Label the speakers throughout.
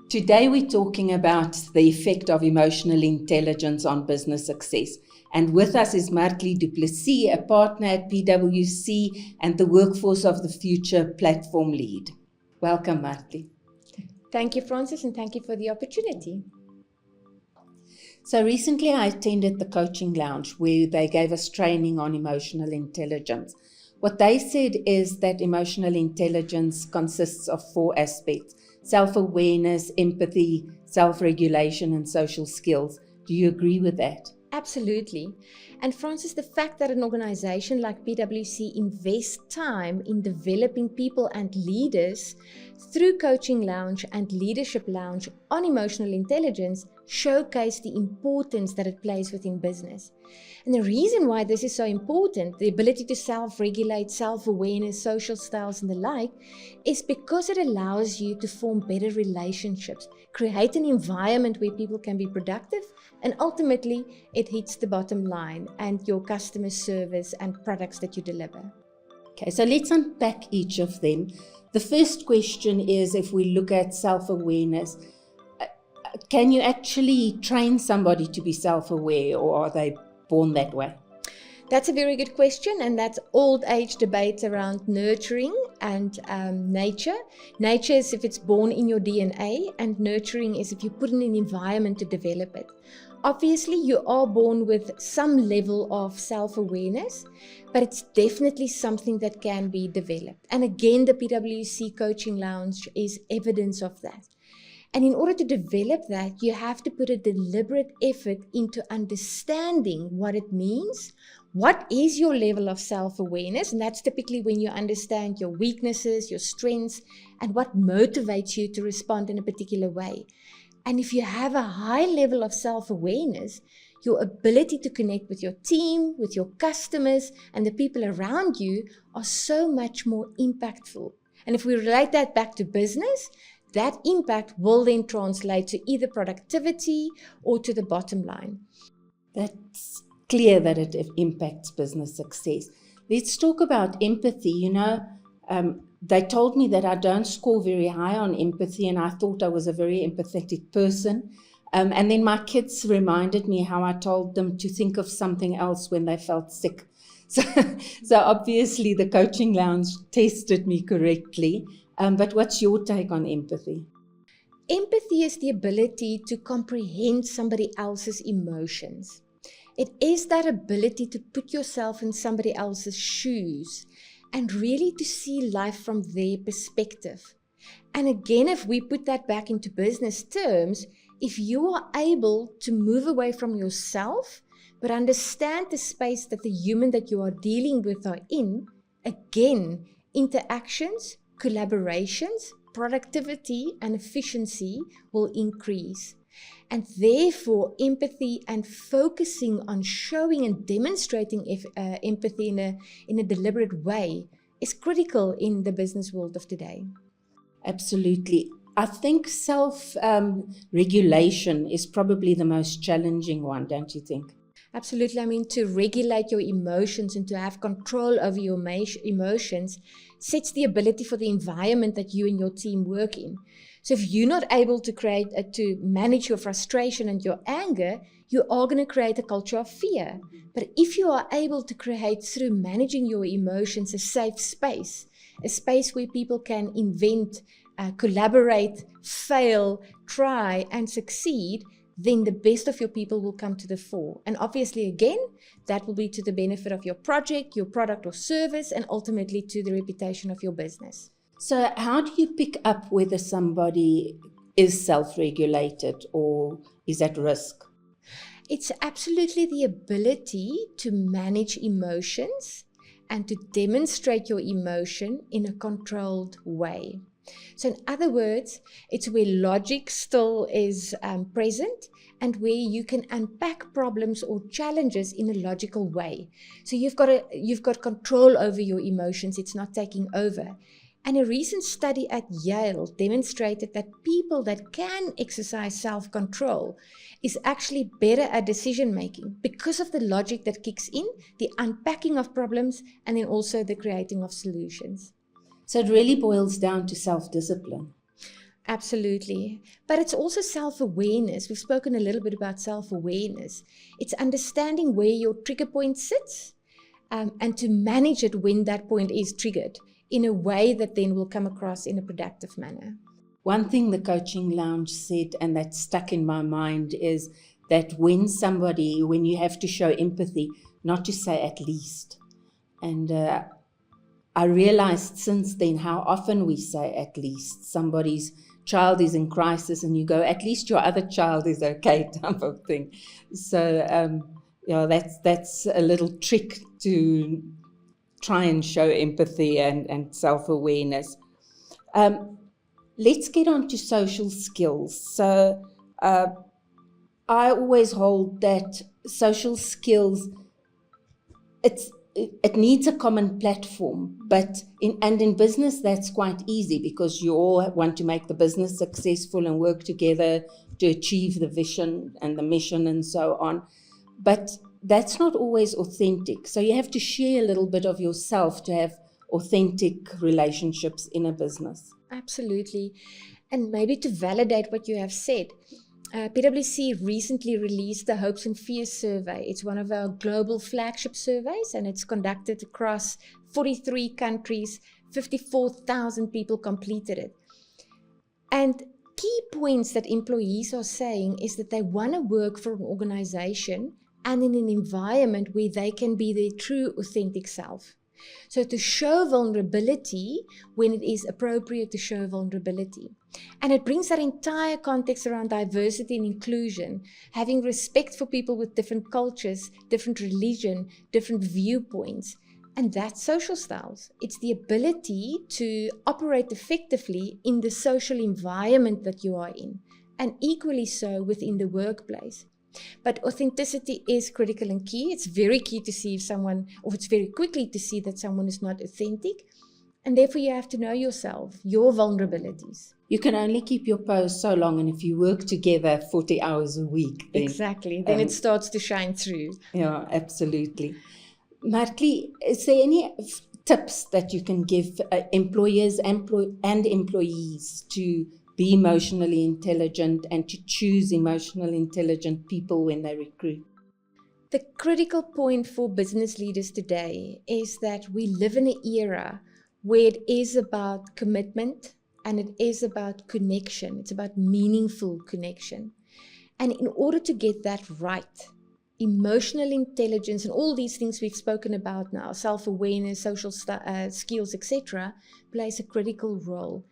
Speaker 1: Today we're talking about the effect of emotional intelligence on business success. And with us is Marthle du Plessis, a partner at PwC and the Workforce of the Future platform lead. Welcome, Marthle.
Speaker 2: Thank you, Frances, and thank you for the opportunity.
Speaker 1: So recently I attended the coaching lounge where they gave us training on emotional intelligence. What they said is that emotional intelligence consists of 4 aspects: self-awareness, empathy, self-regulation, and social skills. Do you agree with that?
Speaker 2: Absolutely. And Frances, the fact that an organization like PwC invests time in developing people and leaders through Coaching Lounge and Leadership Lounge on emotional intelligence showcase the importance that it plays within business. And the reason why this is so important, the ability to self-regulate, self-awareness, social styles and the like, is because it allows you to form better relationships, create an environment where people can be productive, and ultimately it hits the bottom line and your customer service and products that you deliver.
Speaker 1: Okay, so let's unpack each of them. The first question is, if we look at self-awareness, can you actually train somebody to be self-aware, or are they born that way?
Speaker 2: That's a very good question, and that's old age debates around nurturing and nature. Nature is if it's born in your DNA, and nurturing is if you put in an environment to develop it. Obviously, you are born with some level of self-awareness, but it's definitely something that can be developed. And again, the PwC Coaching Lounge is evidence of that. And in order to develop that, you have to put a deliberate effort into understanding what it means. What is your level of self-awareness? And that's typically when you understand your weaknesses, your strengths, and what motivates you to respond in a particular way. And if you have a high level of self-awareness, your ability to connect with your team, with your customers, and the people around you are so much more impactful. And if we relate that back to business, that impact will then translate to either productivity or to the bottom line.
Speaker 1: That's clear that it impacts business success. Let's talk about empathy. They told me that I don't score very high on empathy, and I thought I was a very empathetic person. And then my kids reminded me how I told them to think of something else when they felt sick. So obviously the coaching lounge tested me correctly. But what's your take on empathy?
Speaker 2: Empathy is the ability to comprehend somebody else's emotions. It is that ability to put yourself in somebody else's shoes and really to see life from their perspective. And again, if we put that back into business terms, if you are able to move away from yourself, but understand the space that the human that you are dealing with are in, again, interactions, collaborations, productivity and efficiency will increase. And therefore, empathy and focusing on showing and demonstrating empathy in a deliberate way is critical in the business world of today.
Speaker 1: Absolutely. I think self-regulation is probably the most challenging one, don't you think?
Speaker 2: Absolutely. I mean, to regulate your emotions and to have control over your emotions sets the ability for the environment that you and your team work in. So if you're not able to to manage your frustration and your anger, you are going to create a culture of fear. But if you are able to create, through managing your emotions, a safe space, a space where people can invent, collaborate, fail, try, and succeed, then the best of your people will come to the fore. And obviously, again, that will be to the benefit of your project, your product or service, and ultimately to the reputation of your business.
Speaker 1: So how do you pick up whether somebody is self-regulated or is at risk?
Speaker 2: It's absolutely the ability to manage emotions and to demonstrate your emotion in a controlled way. So in other words, it's where logic still is present and where you can unpack problems or challenges in a logical way. So you've got control over your emotions. It's not taking over. And a recent study at Yale demonstrated that people that can exercise self-control is actually better at decision-making because of the logic that kicks in, the unpacking of problems, and then also the creating of solutions.
Speaker 1: So it really boils down to self-discipline.
Speaker 2: Absolutely. But it's also self-awareness. We've spoken a little bit about self-awareness. It's understanding where your trigger point sits, and to manage it when that point is triggered in a way that then will come across in a productive manner.
Speaker 1: One thing the Coaching Lounge said, and that stuck in my mind, is that when you have to show empathy, not to say at least. And I realized since then how often we say at least. Somebody's child is in crisis and you go, at least your other child is okay, type of thing. So, that's a little trick to try and show empathy and self-awareness. Let's get on to social skills. So I always hold that social skills, it needs a common platform, but in business that's quite easy because you all want to make the business successful and work together to achieve the vision and the mission and so on. But that's not always authentic. So you have to share a little bit of yourself to have authentic relationships in a business.
Speaker 2: Absolutely. And maybe to validate what you have said, PwC recently released the Hopes and Fears survey. It's one of our global flagship surveys, and it's conducted across 43 countries. 54,000 people completed it. And key points that employees are saying is that they want to work for an organization and in an environment where they can be their true, authentic self. So to show vulnerability when it is appropriate to show vulnerability. And it brings that entire context around diversity and inclusion, having respect for people with different cultures, different religion, different viewpoints. And that's social styles. It's the ability to operate effectively in the social environment that you are in, and equally so within the workplace. But authenticity is critical and key. It's very key to see if someone, or it's very quickly to see that someone is not authentic. And therefore you have to know yourself, your vulnerabilities.
Speaker 1: You can only keep your pose so long, and if you work together 40 hours a week, then,
Speaker 2: exactly, then it starts to shine through.
Speaker 1: Yeah, absolutely. Marthle, is there any tips that you can give employers and employees to be emotionally intelligent and to choose emotionally intelligent people when they recruit?
Speaker 2: The critical point for business leaders today is that we live in an era where it is about commitment and it is about connection. It's about meaningful connection. And in order to get that right, emotional intelligence and all these things we've spoken about now, self-awareness, social skills, etc., plays a critical role.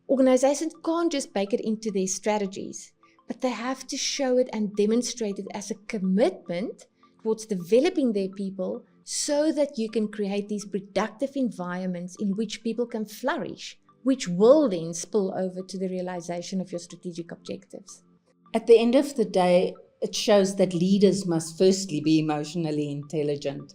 Speaker 2: Organizations can't just bake it into their strategies, but they have to show it and demonstrate it as a commitment towards developing their people so that you can create these productive environments in which people can flourish, which will then spill over to the realization of your strategic objectives.
Speaker 1: At the end of the day, it shows that leaders must firstly be emotionally intelligent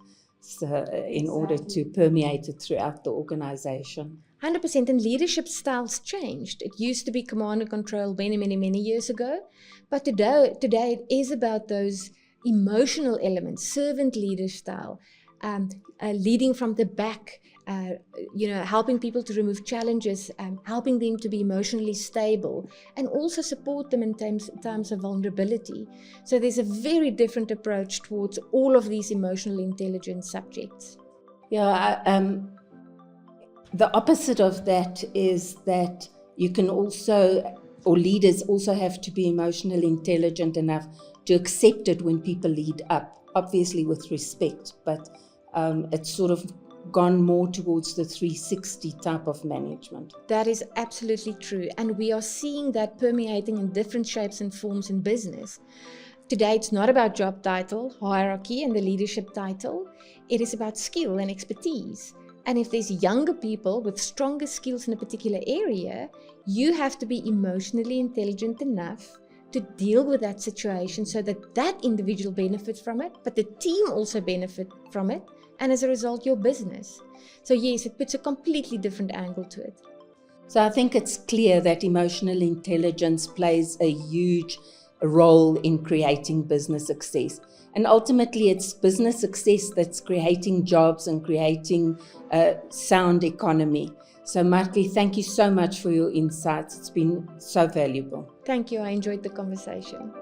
Speaker 1: in order to permeate it throughout the organization.
Speaker 2: 100%, and leadership styles changed. It used to be command and control many years ago, but today it is about those emotional elements, servant leader style, leading from the back, helping people to remove challenges, helping them to be emotionally stable, and also support them in times of vulnerability. So there's a very different approach towards all of these emotional intelligence subjects.
Speaker 1: Yeah, the opposite of that is that you can also, or leaders also have to be emotionally intelligent enough to accept it when people lead up, obviously with respect, but it's sort of gone more towards the 360 type of management.
Speaker 2: That is absolutely true. And we are seeing that permeating in different shapes and forms in business. Today, it's not about job title, hierarchy, and the leadership title. It is about skill and expertise. And if there's younger people with stronger skills in a particular area, you have to be emotionally intelligent enough to deal with that situation so that that individual benefits from it, but the team also benefit from it, and as a result, your business. So yes, it puts a completely different angle to it.
Speaker 1: So I think it's clear that emotional intelligence plays a huge role in creating business success. And ultimately, it's business success that's creating jobs and creating a sound economy. So Marthle, thank you so much for your insights. It's been so valuable.
Speaker 2: Thank you. I enjoyed the conversation.